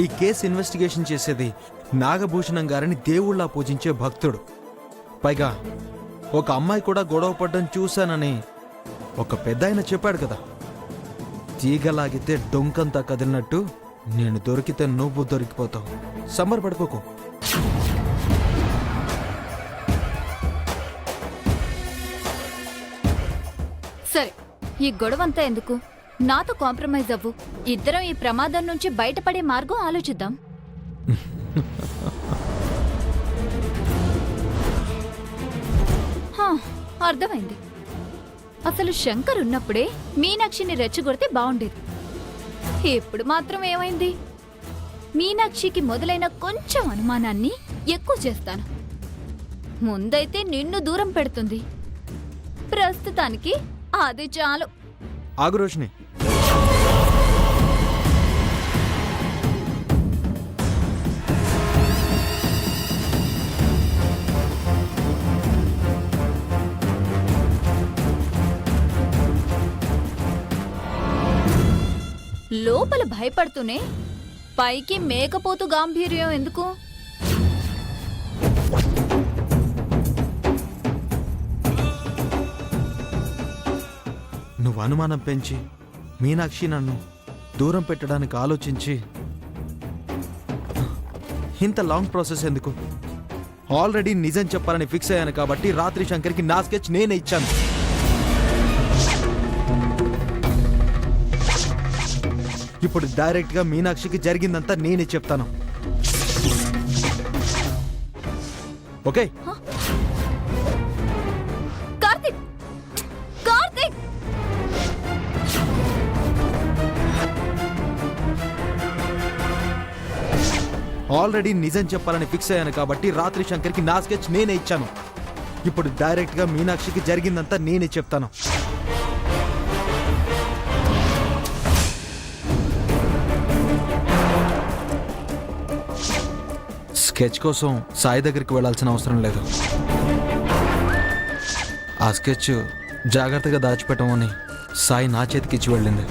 ఈ case investigation చేసేది నాగభూషణం గారిని దేవుళ్ళా పూజించే భక్తుడు. పైగా ఒక అమ్మాయి కూడా గొడవ పడ్డం చూశానని ఒక పెద్దాయన చెప్పాడు కదా. తీగలాగితే డొంకంతా కదిలినట్టు నేను దొరికితే నువ్వు దొరికిపోతావు. సంబరపడిపోకు. సరే, ఈ గొడవంతా ఎందుకు? నాతో కాంప్రమైజ్ అవ్వు. ఇద్దరం ఈ ప్రమాదం నుంచి బయటపడే మార్గం ఆలోచిద్దాం. అర్థమైంది. అసలు శంకర్ ఉన్నప్పుడే మీనాక్షిని రెచ్చగొడితే బాగుండేది. ఇప్పుడు మాత్రం ఏమైంది? మీనాక్షికి మొదలైన కొంచెం అనుమానాన్ని ఎక్కువ చేస్తాను. ముందైతే నిన్ను దూరం పెడుతుంది. ప్రస్తుతానికి అది చాలు. ఆగు రోషిని. లోపల భయపడుతూనే పైకి మేకపోతు గాంభీర్యం ఎందుకు? నువ్వు అనుమానం పెంచి మీనాక్షి నన్ను దూరం పెట్టడానికి ఆలోచించి ఇంత లాంగ్ ప్రాసెస్ ఎందుకు? ఆల్రెడీ నిజం చెప్పాలని ఫిక్స్ అయ్యాను కాబట్టి రాత్రి శంకర్కి నా స్కెచ్ నేనే ఇచ్చాను. ఇప్పుడు డైరెక్ట్గా మీనాక్షికి జరిగిందంతా నేనే చెప్తాను. ఓకే? కార్తిక్, కార్తిక్! ఆల్రెడీ నిజం చెప్పాలని ఫిక్స్ అయ్యాను కాబట్టి రాత్రి శంకర్కి నా స్కెచ్ నేనే ఇచ్చాను. ఇప్పుడు డైరెక్ట్గా మీనాక్షికి జరిగిందంతా నేనే చెప్తాను. స్కెచ్ కోసం సాయి దగ్గరికి వెళ్ళాల్సిన అవసరం లేదు. ఆ స్కెచ్ జాగ్రత్తగా దాచిపెట్టమని సాయి నా చేతికి ఇచ్చి వెళ్ళింది.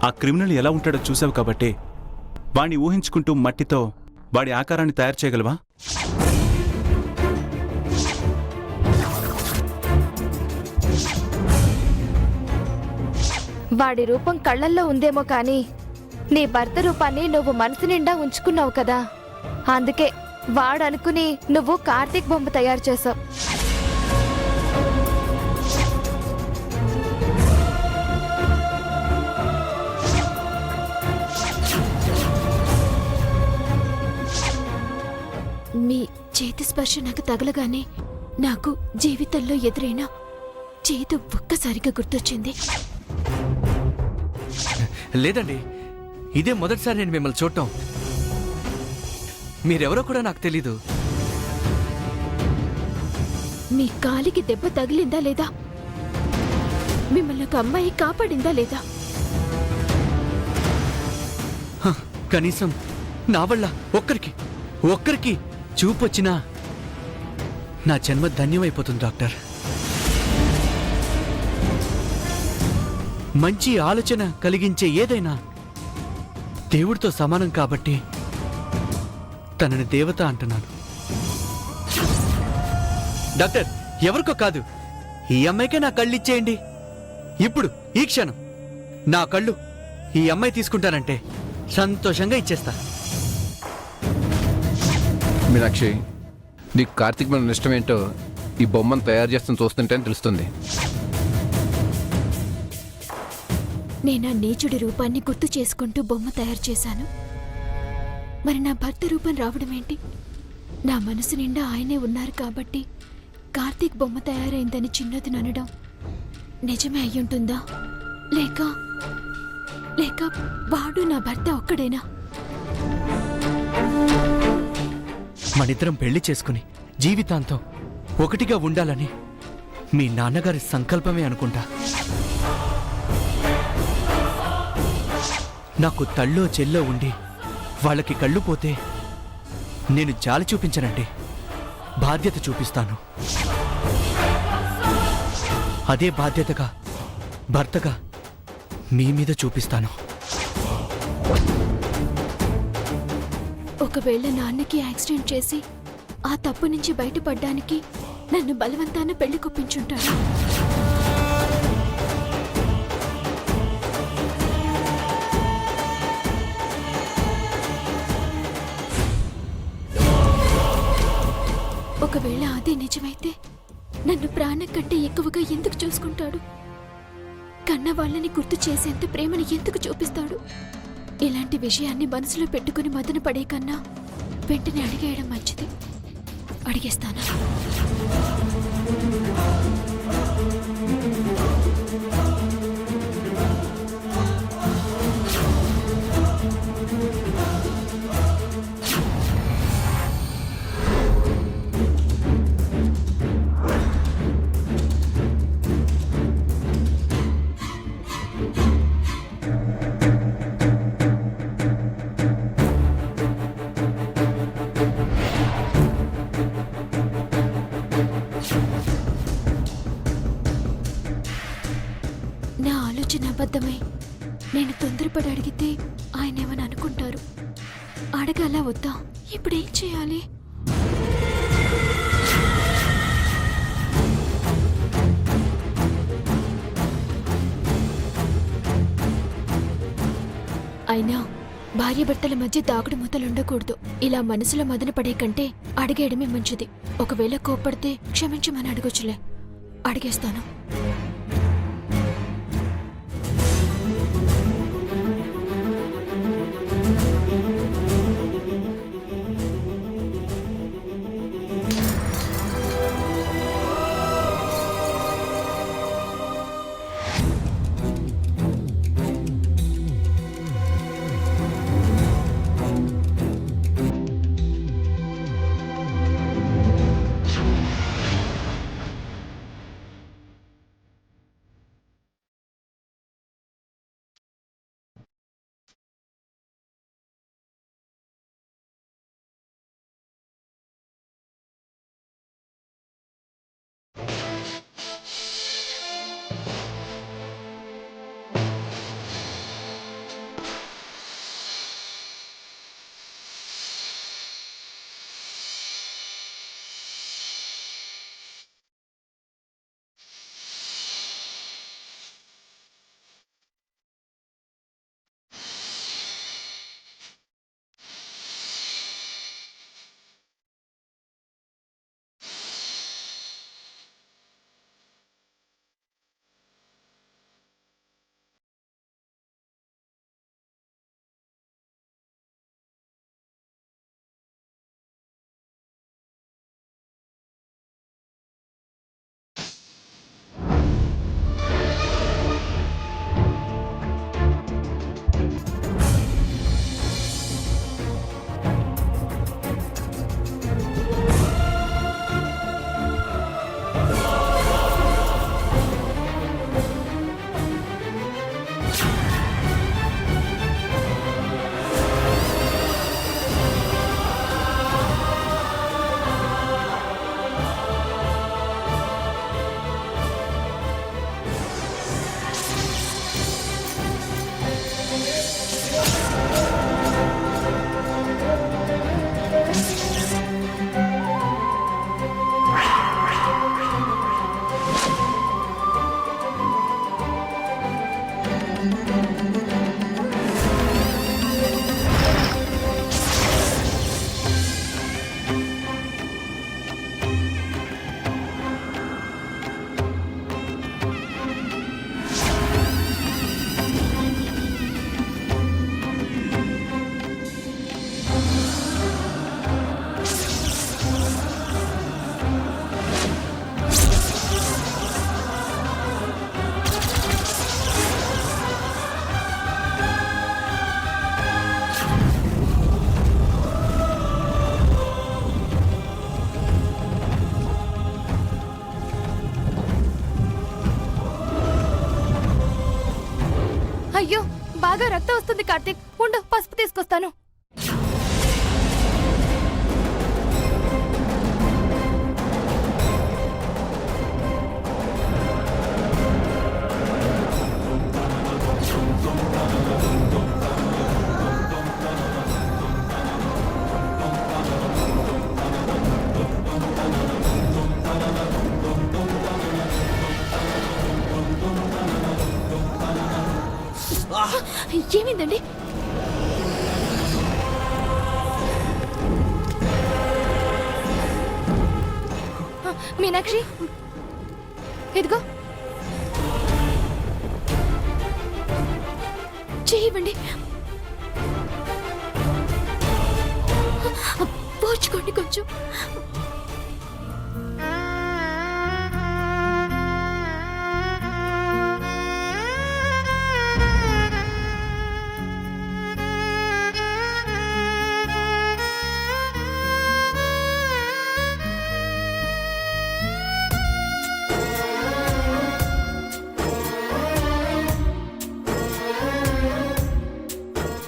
ఆ క్రిమినల్ ఎలా ఉంటాడో చూసావు కాబట్టి వాణ్ణి ఊహించుకుంటూ మట్టితో వాడి ఆకారాన్ని తయారు చేయగలవా? వాడి రూపం కళ్ళల్లో ఉందేమో కానీ నీ భర్త రూపాన్ని నువ్వు మనసు నిండా ఉంచుకున్నావు కదా, అందుకే వాడనుకుని నువ్వు కార్తీక్ బొమ్మ తయారు చేసావు. మీ చేతి స్పర్శ నాకు తగలగానే నాకు జీవితంలో ఎదురైన చేదు ఒక్కసారిగా గుర్తొచ్చింది. లేదండి, ఇదే మొదటిసారి నేను మిమ్మల్ని చూడటం. మీరెవరో కూడా నాకు తెలీదు. మీ కాలికి దెబ్బ తగిలిందా లేదా? మిమ్మల్ని ఒక అమ్మాయి కాపాడిందా లేదా? కనీసం నా వల్ల ఒక్కరికి చూపొచ్చినా నా జన్మ ధన్యమైపోతుంది డాక్టర్. మంచి ఆలోచన కలిగించే ఏదైనా దేవుడితో సమానం కాబట్టి తనని దేవత అంటున్నాను. డాక్టర్, ఎవరికో కాదు, ఈ అమ్మాయికే నా కళ్ళు ఇచ్చేయండి. ఇప్పుడు ఈ క్షణం నా కళ్ళు ఈ అమ్మాయి తీసుకుంటానంటే సంతోషంగా ఇచ్చేస్తా. మీనాక్షి, నీకు కార్తీక్ మీద ఇష్టం ఏంటో ఈ బొమ్మను తయారు చేస్తున్న చూస్తుంటే తెలుస్తుంది. నేనా నీచుడి రూపాన్ని గుర్తు చేసుకుంటూ బొమ్మ తయారు చేశాను. మరి నా భర్త రూపం రావడం ఏంటి? నా మనసు నిండా ఆయనే ఉన్నారు కాబట్టి కార్తీక్ బొమ్మ తయారైందని చిన్నది అనడం నిజమే అయ్యుంటుందా? లేక లేక వాడు నా భర్త ఒక్కడేనా? మనిద్దరం పెళ్లి చేసుకుని జీవితాంతం ఒకటిగా ఉండాలని మీ నాన్నగారి సంకల్పమే అనుకుంటా. నాకు తల్లో చెల్లో ఉండి వాళ్ళకి కళ్ళు పోతే నేను జాలి చూపించనండి, బాధ్యత చూపిస్తాను. అదే బాధ్యతగా భర్తగా మీ మీద చూపిస్తాను. ఒకవేళ నాన్నకి యాక్సిడెంట్ చేసి ఆ తప్పు నుంచి బయటపడ్డానికి నన్ను బలవంతాన పెళ్లి కొప్పించుంటాడు. ఒకవేళ అదే నిజమైతే నన్ను ప్రాణం కంటే ఎక్కువగా ఎందుకు చూసుకుంటాడు? కన్న వాళ్ళని గుర్తు చేసేంత ప్రేమని ఎందుకు చూపిస్తాడు? ఇలాంటి విషయాన్ని మనసులో పెట్టుకుని మదన పడే కన్నా వెంటనే అడిగేయడం మంచిది. అడిగేస్తానా? నా ఆలోచన అబద్ధమై నేను తొందరపడి అడిగితే ఆయన ఏమని అనుకుంటారు? అడగాల వద్దా? ఇప్పుడేం చేయాలి? అయినా భార్యాభర్తల మధ్య దాగుడు మూతలుండకూడదు. ఇలా మనసులో మదన పడే కంటే అడిగేయడమే మంచిది. ఒకవేళ కోప్పడితే క్షమించమని అడగొచ్చులే. అడిగేస్తాను. బాగా రక్తం వస్తుంది కార్తీక్. ఉండు, పసుపు తీసుకొస్తాను. ఏమైందండి? మీనాక్షి, ఇదిగో చేయండి. పోర్చుకోండి కొంచెం.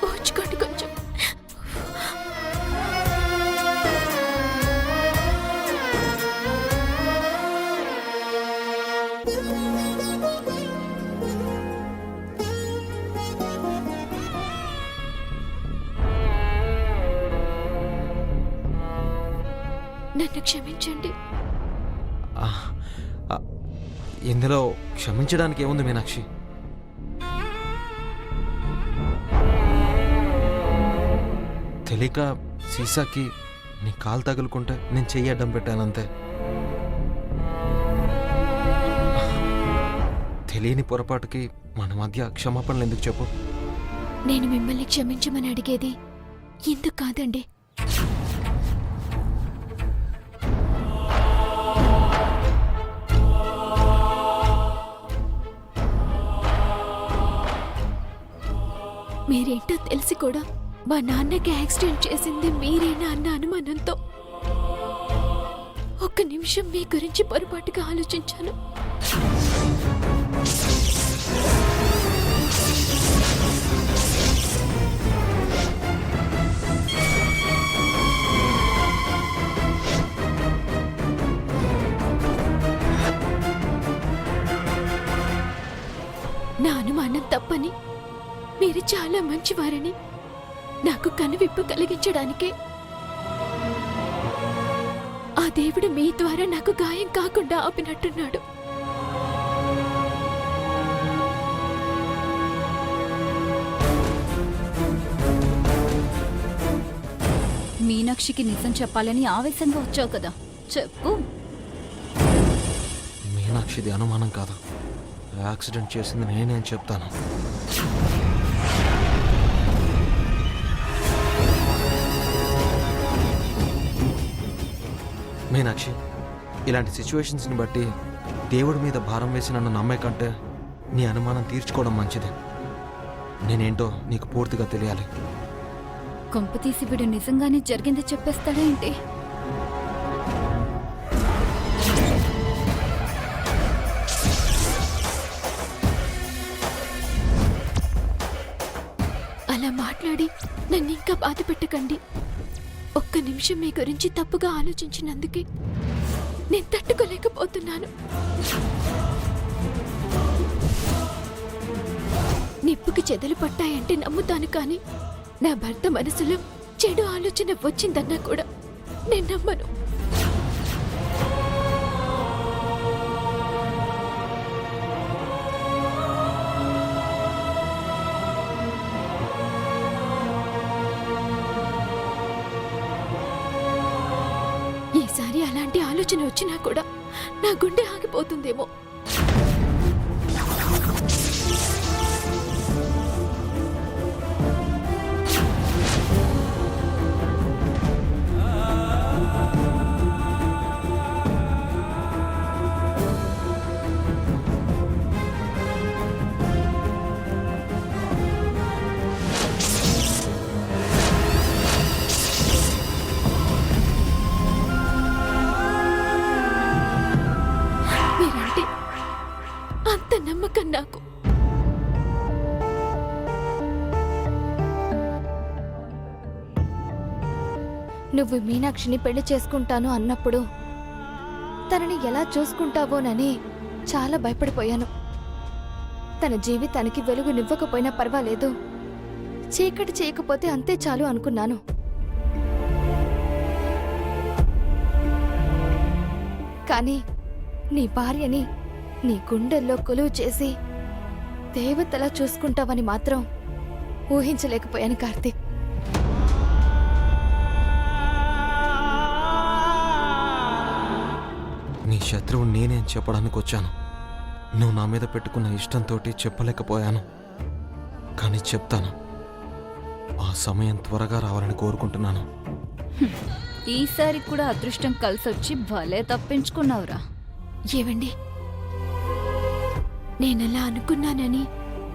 పోర్చుకోండి కొంచెం. నన్ను క్షమించండి. ఆ, ఆ, ఇందులో క్షమించడానికి ఏముంది మీనాక్షి? తెలియక సీసాకి నీ కాలు తగులుకుంటే నేను చెయ్యి అడ్డం పెట్టానంతే. తెలియని పొరపాటుకి మన మధ్య క్షమాపణలు ఎందుకు చెప్పు? నేను మిమ్మల్ని క్షమించమని అడిగేది ఎందుకు కాదండి. మీరేంటో తెలిసి కూడా మా నాన్నకి యాక్సిడెంట్ చేసింది మీరేనా అన్న అనుమానంతో ఒక్క నిమిషం మీ గురించి పొరపాటుగా ఆలోచించాను. నా అనుమానం తప్పని, మీరు చాలా మంచివారని నాకు కనువిప్పు కలిగించడానికే ఆ దేవుడు మీ ద్వారా నాకు గాయం కాకుండా ఆపినట్టున్నాడు. మీనాక్షికి నిజం చెప్పాలని ఆవేశంగా వచ్చావు కదా, చెప్పు. మీనాక్షిది అనుమానం కాదు, యాక్సిడెంట్ చేసింది నేనే అని చెప్తాను. మీనాక్షి, ఇలాంటి సిచ్యువేషన్స్ని బట్టి దేవుడి మీద భారం వేసి నన్ను నమ్మే కంటే నీ అనుమానం తీర్చుకోవడం మంచిది. నేనేంటో నీకు పూర్తిగా తెలియాలి. కొంపతీసి వీడు నిజంగానే జరిగింది చెప్పేస్తాడా ఏంటి? అలా మాట్లాడి నన్ను ఇంకా బాధ పెట్టకండి. ఒక్క నిమిషం మీ గురించి తప్పుగా ఆలోచించినందుకే నేను తట్టుకోలేకపోతున్నాను. నిప్పుకి చెదలు పట్టాయంటే నమ్ముతాను, కానీ నా భర్త మనసులో చెడు ఆలోచన వచ్చిందన్నా కూడా నేను నమ్మను. ఈసారి అలాంటి ఆలోచన వచ్చినా కూడా నా గుండె ఆగిపోతుందేమో. మీరంటే అంత నమ్మకం నాకు. నువ్వు మీనాక్షిని పెళ్లి చేసుకుంటాను అన్నప్పుడు తనని ఎలా చూసుకుంటావోనని చాలా భయపడిపోయాను. తన జీవితానికి వెలుగునివ్వకపోయినా పర్వాలేదు, చీకటి చేయకపోతే అంతే చాలు అనుకున్నాను. కానీ నీ భార్యని నీ గుండెల్లో కొలువు చేసి దేవతలా చూసుకుంటావని మాత్రం ఊహించలేకపోయాను కార్తీక్. నీ శత్రువు నేనేం చెప్పడానికి వచ్చాను. నువ్వు నా మీద పెట్టుకున్న ఇష్టంతో చెప్పలేకపోయాను, కానీ చెప్తాను. ఆ సమయం త్వరగా రావాలని కోరుకుంటున్నాను. ఈసారి కూడా అదృష్టం కలిసొచ్చి భలే తప్పించుకున్నావురా. ఏవండి, నేనలా అనుకున్నానని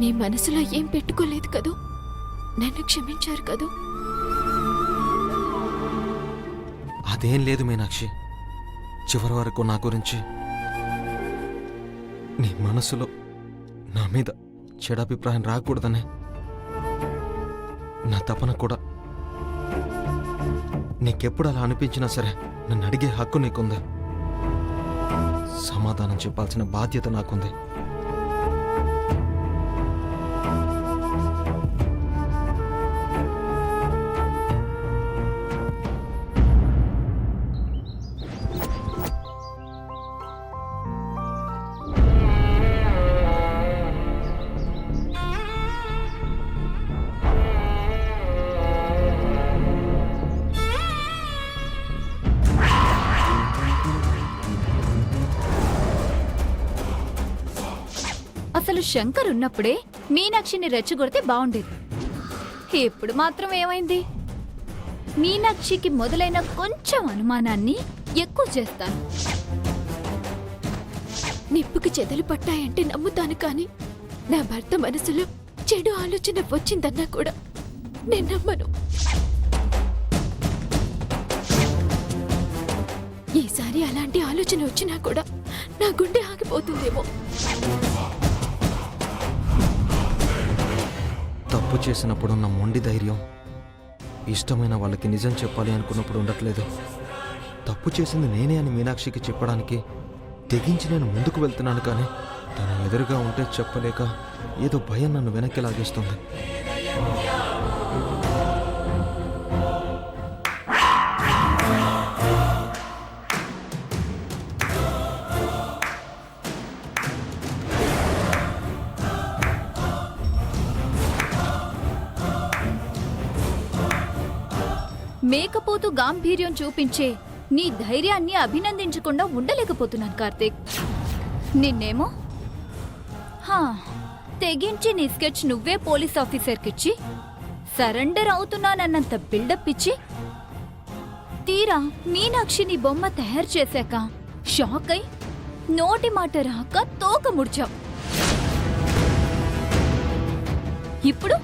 నీ మనసులో ఏం పెట్టుకోలేదు కదూ? నన్ను క్షమించారు కదూ? అదేం లేదు మీనాక్షి. చివరి వరకు నా గురించి నీ మనసులో నా మీద చెడాభిప్రాయం రాకూడదనే నా తపన కూడా. నీకెప్పుడు అలా అనిపించినా సరే నన్ను అడిగే హక్కు నీకుంది. సమాధానం చెప్పాల్సిన బాధ్యత నాకుంది. అసలు శంకర్ ఉన్నప్పుడే మీనాక్షిని రెచ్చగొడితే బాగుండేది. ఇప్పుడు మాత్రం ఏమైంది? మీనాక్షికి మొదలైన కొంచెం అనుమానాన్ని ఎక్కువ చేస్తాను. నిప్పుకి చెదలు పట్టాయంటే నమ్ముతాను, కానీ నా భర్త మనసులో చెడు ఆలోచన వచ్చిందన్నా కూడా నేను నమ్మను. ఈసారి అలాంటి ఆలోచన వచ్చినా కూడా నా గుండె ఆగిపోతుందేమో. తప్పు చేసినప్పుడు ఉన్న మొండి ధైర్యం ఇష్టమైన వాళ్ళకి నిజం చెప్పాలి అనుకున్నప్పుడు ఉండట్లేదు. తప్పు చేసింది నేనే అని మీనాక్షికి చెప్పడానికి తెగించి నేను ముందుకు వెళ్తున్నాను, కానీ తన ఎదురుగా ఉంటే చెప్పలేక ఏదో భయం నన్ను వెనక్కి లాగేస్తుంది. మేకపోతూ గాంభీర్యం చూపించే నీ ధైర్యాన్ని అభినందించకుండా ఉండలేకపోతున్నాను కార్తీక్. నిన్నేమో తెగించి నీ స్కెచ్ నువ్వే పోలీస్ ఆఫీసర్కిచ్చి సరెండర్ అవుతున్నానన్నంత బిల్డప్ ఇచ్చి తీరా మీనాక్షిని బొమ్మ తయారు చేశాక షాక్ అయి నోటి మాట రాక తోక ముడిచావు. ఇప్పుడు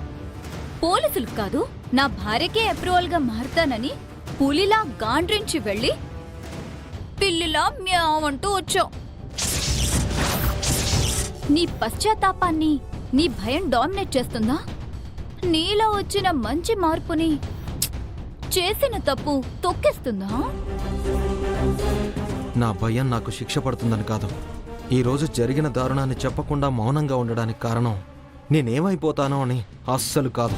పోలీసులు కాదు, నా భార్యకే అప్రూవల్ గా మారుతానని పులిలా గాండ్రించి వెళ్ళి పిల్లిలా మ్యావంటూ వచ్చావు. నీ పశ్చాత్తాపాన్ని నీ భయం డామినేట్ చేస్తుందా? నీలో వచ్చిన మంచి మార్పుని చేసిన తప్పు తొక్కేస్తుందా? నా భయం నాకు శిక్ష పడుతుందని కాదు, ఈరోజు జరిగిన దారుణాన్ని చెప్పకుండా మౌనంగా ఉండడానికి కారణం నేనేమైపోతానో అని అస్సలు కాదు.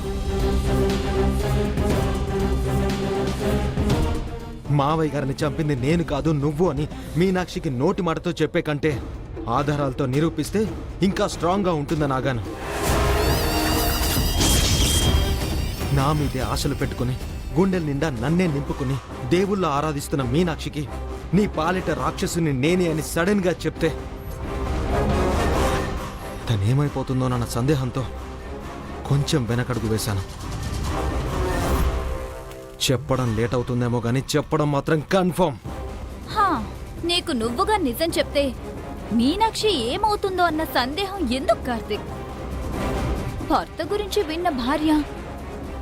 మావయ్య గారిని చంపింది నేను కాదు నువ్వు అని మీనాక్షికి నోటి మాటతో చెప్పే కంటే ఆధారాలతో నిరూపిస్తే ఇంకా స్ట్రాంగ్గా ఉంటుందని ఆగాను. నా మీదే ఆశలు పెట్టుకుని గుండెల నిండా నన్నే నింపుకుని దేవుళ్ళ ఆరాధిస్తున్న మీనాక్షికి నీ పాలిట రాక్షసుని నేనే అని సడన్గా చెప్తే తనేమైపోతుందోనన్న సందేహంతో కొంచెం వెనకడుగు వేశాను. చెప్పడం లేట్ అవుతుందేమో కానీ చెప్పడం మాత్రం కన్ఫర్మ్. నీకు నువ్వుగా నిజం చెప్తే మీనాక్షి ఏమవుతుందో అన్న సందేహం ఎందుకు కార్తీక్? భర్త గురించి విన్న భార్య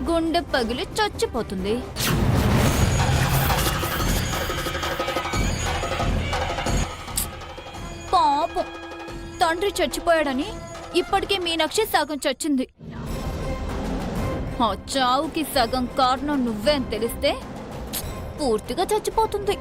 గుండె పగిలి చచ్చిపోతుంది. పాపం, తండ్రి చచ్చిపోయాడని ఇప్పటికే మీనాక్షి సగం చచ్చింది. ఆ చావుకి సగం కారణం నువ్వే అని తెలిస్తే పూర్తిగా చచ్చిపోతుంది.